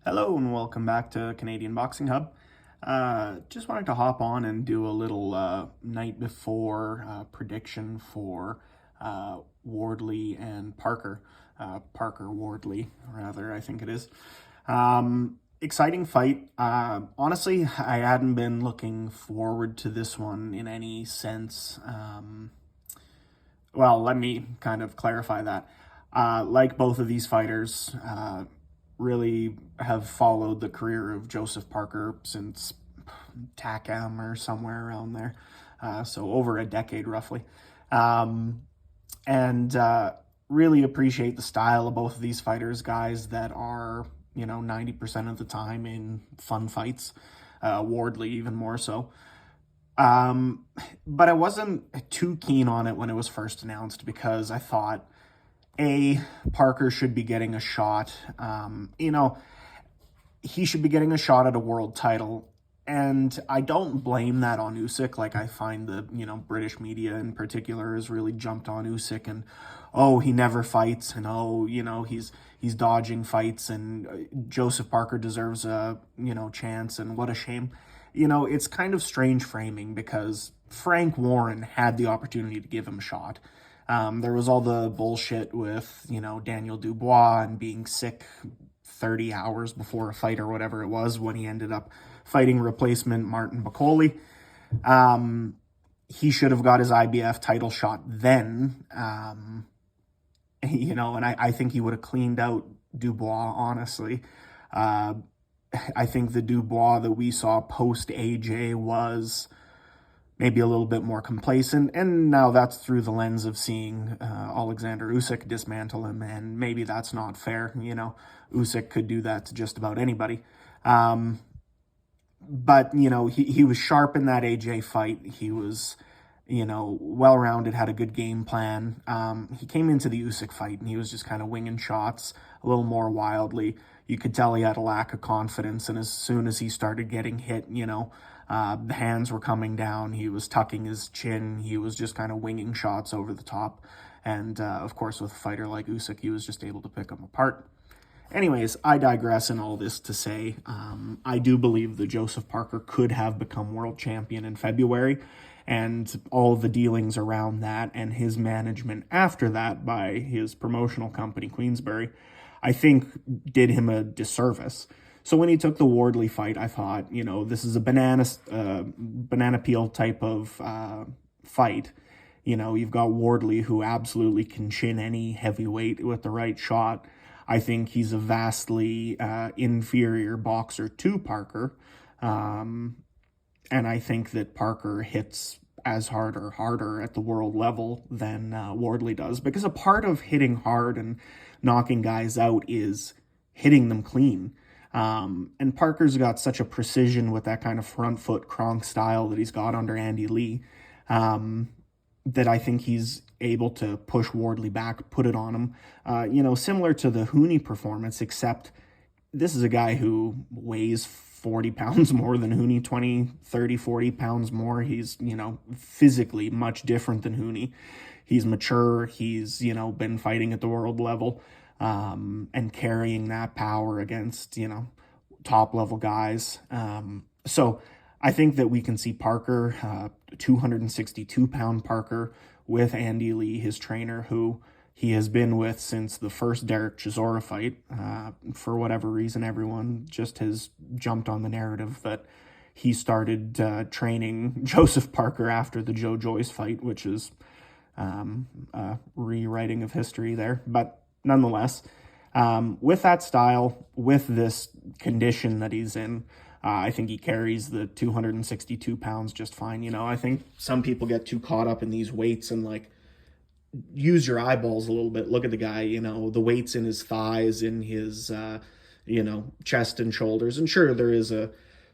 Hello and welcome back to Canadian Boxing Hub. Just wanted to hop on and do a little night before prediction for Wardley and Parker. Parker Wardley, rather, I think it is. Exciting fight. Honestly, I hadn't been looking forward to this one in any sense. Well, let me kind of clarify that. Like both of these fighters, really have followed the career of Joseph Parker since TACAM or somewhere around there. So over a decade roughly. And really appreciate the style of both of these fighters, guys that are, 90% of the time in fun fights. Wardley even more so. But I wasn't too keen on it when it was first announced because I thought, Parker should be getting a shot. He should be getting a shot at a world title. And I don't blame that on Usyk. Like, I find the, British media in particular has really jumped on Usyk and, oh, he never fights. And, oh, he's dodging fights and Joseph Parker deserves a, chance. And what a shame. It's kind of strange framing because Frank Warren had the opportunity to give him a shot. There was all the bullshit with, Daniel Dubois and being sick 30 hours before a fight or whatever it was when he ended up fighting replacement Martin Bakole. He should have got his IBF title shot then, and I think he would have cleaned out Dubois, honestly. I think the Dubois that we saw post AJ was maybe a little bit more complacent, and now that's through the lens of seeing Alexander Usyk dismantle him, and maybe that's not fair. Usyk could do that to just about anybody. But, he was sharp in that AJ fight. He was, well-rounded, had a good game plan. He came into the Usyk fight, and he was just kind of winging shots a little more wildly. You could tell he had a lack of confidence, and as soon as he started getting hit, the hands were coming down. He was tucking his chin. He was just kind of winging shots over the top. And, of course, with a fighter like Usyk, he was just able to pick him apart. Anyways, I digress in all this to say I do believe that Joseph Parker could have become world champion in February, and all the dealings around that and his management after that by his promotional company, Queensberry, I think did him a disservice. So when he took the Wardley fight, I thought, this is a banana peel type of fight. You've got Wardley, who absolutely can chin any heavyweight with the right shot. I think he's a vastly inferior boxer to Parker. And I think that Parker hits as hard or harder at the world level than Wardley does. Because a part of hitting hard and knocking guys out is hitting them clean. And Parker's got such a precision with that kind of front foot Kronk style that he's got under Andy Lee, that I think he's able to push Wardley back, put it on him. Similar to the Hooney performance, except this is a guy who weighs 40 pounds more than Hooney, 20, 30, 40 pounds more. He's, physically much different than Hooney. He's mature. He's, been fighting at the world level, and carrying that power against, top level guys. So I think that we can see Parker, 262-pound Parker, with Andy Lee, his trainer, who he has been with since the first Derek Chisora fight. For whatever reason, everyone just has jumped on the narrative that he started training Joseph Parker after the Joe Joyce fight, which is a rewriting of history there. But nonetheless, with that style, with this condition that he's in, I think he carries the 262 pounds just fine. I think some people get too caught up in these weights and use your eyeballs a little bit. Look at the guy, the weights in his thighs, in his, chest and shoulders. And sure, there is a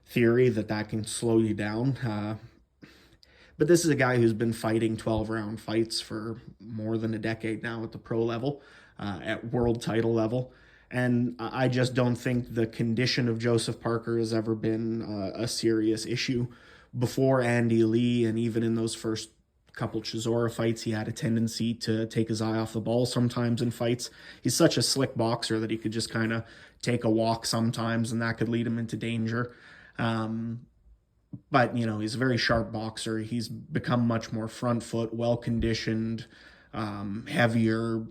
theory that can slow you down. But this is a guy who's been fighting 12-round fights for more than a decade now at the pro level, at world title level. And I just don't think the condition of Joseph Parker has ever been a serious issue before Andy Lee, and even in those first couple Chisora fights, he had a tendency to take his eye off the ball sometimes in fights. He's such a slick boxer that he could just kind of take a walk sometimes, and that could lead him into danger. But, he's a very sharp boxer. He's become much more front foot, well-conditioned, heavier,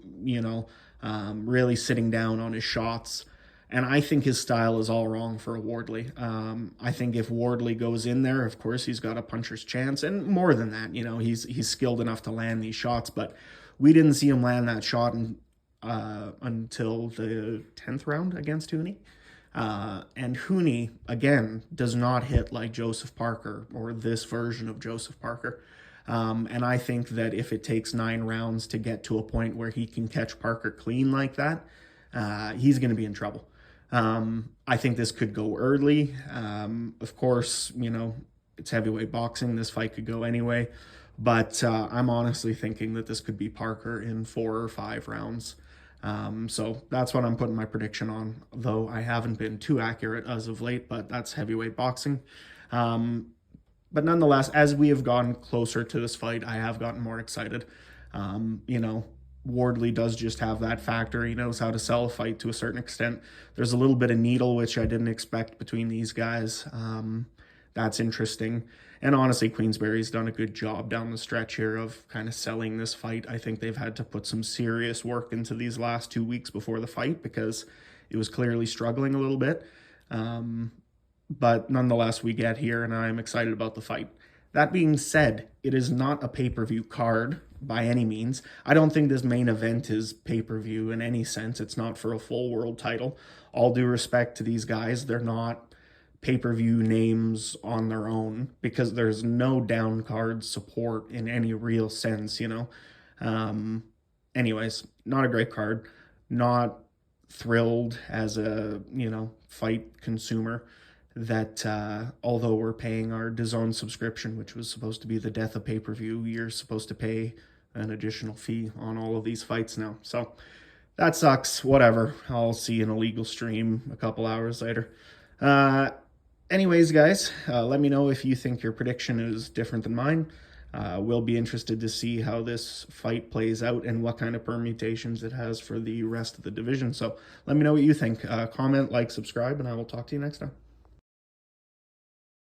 really sitting down on his shots. And I think his style is all wrong for a Wardley. I think if Wardley goes in there, of course, he's got a puncher's chance. And more than that, he's skilled enough to land these shots. But we didn't see him land that shot until the 10th round against Hooney. And Hooney, again, does not hit like Joseph Parker or this version of Joseph Parker. And I think that if it takes 9 rounds to get to a point where he can catch Parker clean like that, he's going to be in trouble. I think this could go early. Of course, it's heavyweight boxing. This fight could go anyway. But I'm honestly thinking that this could be Parker in 4 or 5 rounds. So that's what I'm putting my prediction on, though I haven't been too accurate as of late, but that's heavyweight boxing. But nonetheless, as we have gotten closer to this fight, I have gotten more excited. Wardley does just have that factor. He knows how to sell a fight to a certain extent. There's a little bit of needle, which I didn't expect between these guys. That's interesting. And honestly, Queensberry's done a good job down the stretch here of kind of selling this fight. I think they've had to put some serious work into these last 2 weeks before the fight because it was clearly struggling a little bit. But nonetheless, we get here, and I'm excited about the fight. That being said, it is not a pay-per-view card by any means. I don't think this main event is pay-per-view in any sense. It's not for a full world title. All due respect to these guys, they're not pay-per-view names on their own because there's no down card support in any real sense, Anyways, not a great card. Not thrilled as a, fight consumer that although we're paying our DAZN subscription, which was supposed to be the death of pay-per-view, you're supposed to pay an additional fee on all of these fights now. So that sucks. Whatever. I'll see you in a legal stream a couple hours later. Anyways, guys, let me know if you think your prediction is different than mine. We'll be interested to see how this fight plays out and what kind of permutations it has for the rest of the division. So let me know what you think. Comment, like, subscribe, and I will talk to you next time.